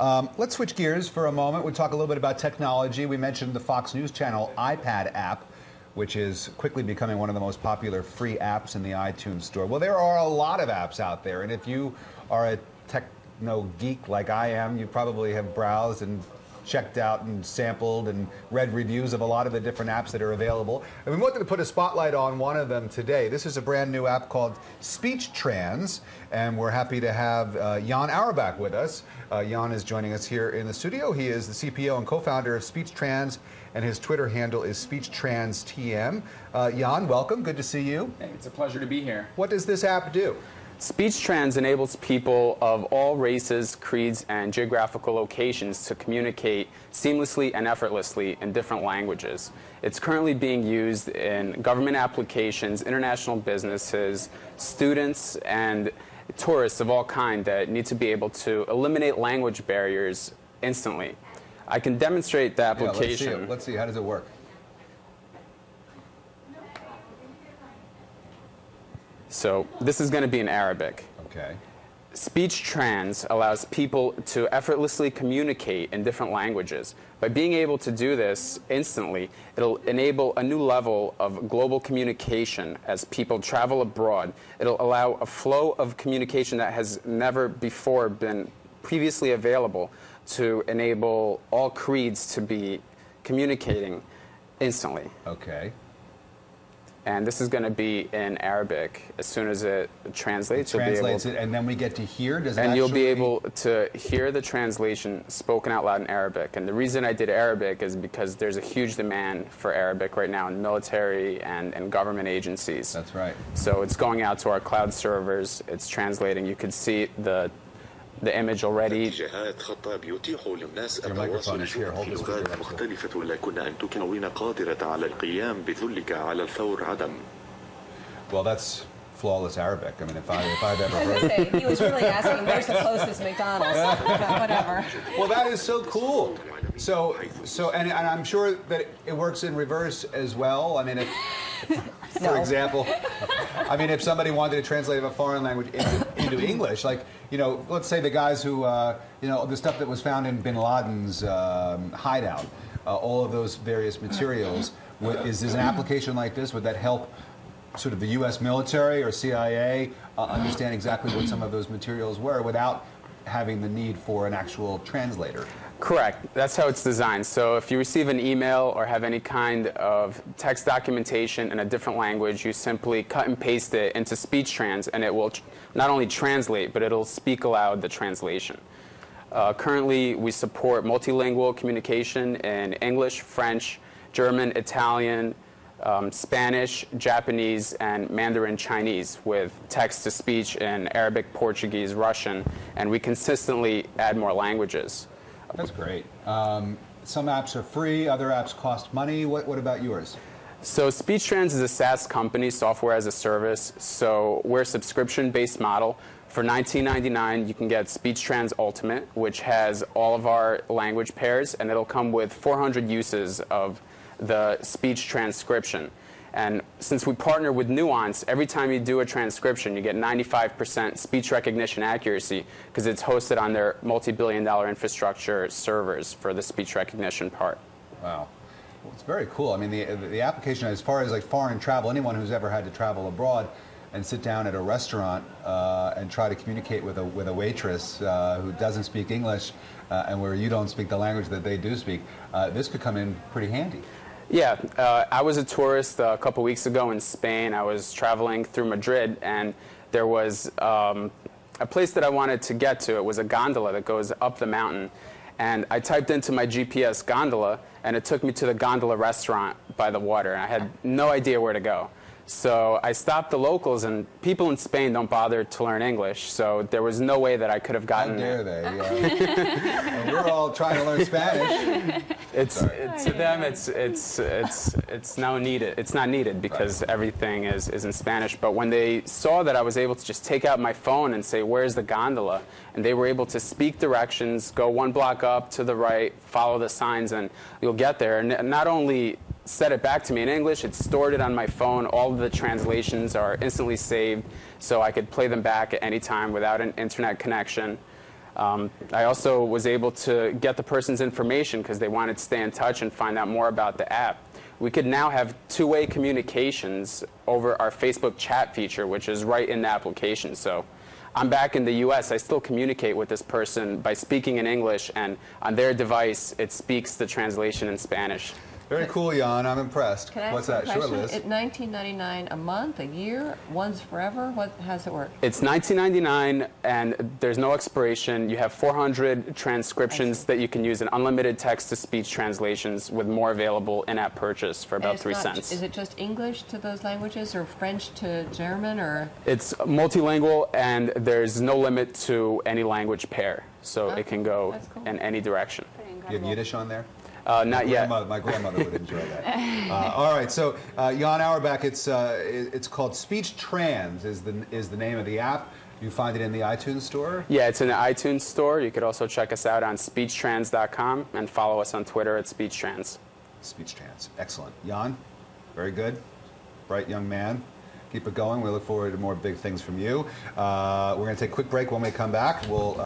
Let's switch gears for a moment. We'll talk a little bit about technology. We mentioned the Fox News Channel iPad app, which is quickly becoming one of the most popular free apps in the iTunes store. Well, there are a lot of apps out there, and if you are a techno geek like I am, you probably have browsed and checked out and sampled and read reviews of a lot of the different apps that are available. And we wanted to put a spotlight on one of them today. This is a brand new app called SpeechTrans, and we're happy to have Jan Auerbach with us. Jan is joining us here in the studio. He is the CPO and co-founder of SpeechTrans, and his Twitter handle is SpeechTransTM. Jan, welcome. Good to see you. Hey, it's a pleasure to be here. What does this app do? SpeechTrans enables people of all races, creeds, and geographical locations to communicate seamlessly and effortlessly in different languages. It's currently being used in government applications, international businesses, students, and tourists of all kinds that need to be able to eliminate language barriers instantly. I can demonstrate the application. Yeah, let's see. How does it work? So this is going to be in Arabic. Okay. SpeechTrans allows people to effortlessly communicate in different languages. By being able to do this instantly, it'll enable a new level of global communication as people travel abroad. It'll allow a flow of communication that has never before been previously available to enable all creeds to be communicating instantly. Okay. And this is going to be in Arabic. As soon as it translates, you'll be able to, and then we get to hear. And you'll be able to hear the translation spoken out loud in Arabic. And the reason I did Arabic is because there's a huge demand for Arabic right now in military and government agencies. That's right. So it's going out to our cloud servers. It's translating. You can see the image already. Your microphone is here. Hold this مختلفة لكن أن تكون قادرة على القيام بذلك على الفور عدم. Well, that's flawless Arabic. I mean, if I've ever heard. I was going to say, he was really asking, where's the closest McDonald's? Whatever. Well, that is so cool. So, and I'm sure that it works in reverse as well. I mean, for example, I mean, if somebody wanted to translate a foreign language into English, like, you know, let's say the guys who, you know, the stuff that was found in Bin Laden's hideout, all of those various materials, is an application like this, would that help sort of the U.S. military or CIA understand exactly what some of those materials were without having the need for an actual translator? Correct. That's how it's designed. So if you receive an email or have any kind of text documentation in a different language, you simply cut and paste it into SpeechTrans, and it will not only translate, but it'll speak aloud the translation. Currently, we support multilingual communication in English, French, German, Italian, Spanish, Japanese, and Mandarin Chinese, with text-to-speech in Arabic, Portuguese, Russian, and we consistently add more languages. That's great. Some apps are free, other apps cost money. What about yours? So SpeechTrans is a SaaS company, software as a service. So we're a subscription-based model. For $19.99, you can get SpeechTrans Ultimate, which has all of our language pairs, and it'll come with 400 uses of the speech transcription. And since we partner with Nuance, every time you do a transcription, you get 95% speech recognition accuracy because it's hosted on their multi-billion-dollar infrastructure servers for the speech recognition part. Wow. Well, it's very cool. I mean, the application, as far as like foreign travel, anyone who's ever had to travel abroad and sit down at a restaurant and try to communicate with a waitress who doesn't speak English and where you don't speak the language that they do speak, this could come in pretty handy. Yeah, I was a tourist a couple weeks ago in Spain. I was traveling through Madrid, and there was a place that I wanted to get to. It was a gondola that goes up the mountain. And I typed into my GPS gondola, and it took me to the gondola restaurant by the water. And I had no idea where to go. So I stopped the locals, and people in Spain don't bother to learn English, so there was no way that I could have gotten there. How dare they? And we're all trying to learn Spanish. To them, it's now needed. It's not needed because everything is in Spanish. But when they saw that I was able to just take out my phone and say, "Where's the gondola?" and they were able to speak directions, go one block up to the right, follow the signs, and you'll get there. And not only set it back to me in English, it stored it on my phone. All of the translations are instantly saved, so I could play them back at any time without an internet connection. I also was able to get the person's information because they wanted to stay in touch and find out more about the app. We could now have two-way communications over our Facebook chat feature, which is right in the application. So I'm back in the US, I still communicate with this person by speaking in English, and on their device, it speaks the translation in Spanish. Very cool, Jan. I'm impressed. Can I What's ask that? you a Sure, question? Liz. At $19.99 a month, a year, one's forever? How does it work? It's $19.99, and there's no expiration. You have 400 transcriptions that you can use in unlimited text-to-speech translations, with more available in-app purchase for about 3 cents. Is it just English to those languages, or French to German, or? It's multilingual, and there's no limit to any language pair, so it can go in any direction. You have Yiddish on there? Not yet. My grandmother would enjoy that. All right, so Jan Auerbach, it's called SpeechTrans is the name of the app. You find it in the iTunes store? Yeah, it's in the iTunes store. You could also check us out on SpeechTrans.com and follow us on Twitter at SpeechTrans. SpeechTrans, excellent. Jan, very good, bright young man. Keep it going. We look forward to more big things from you. We're going to take a quick break. When we come back, we'll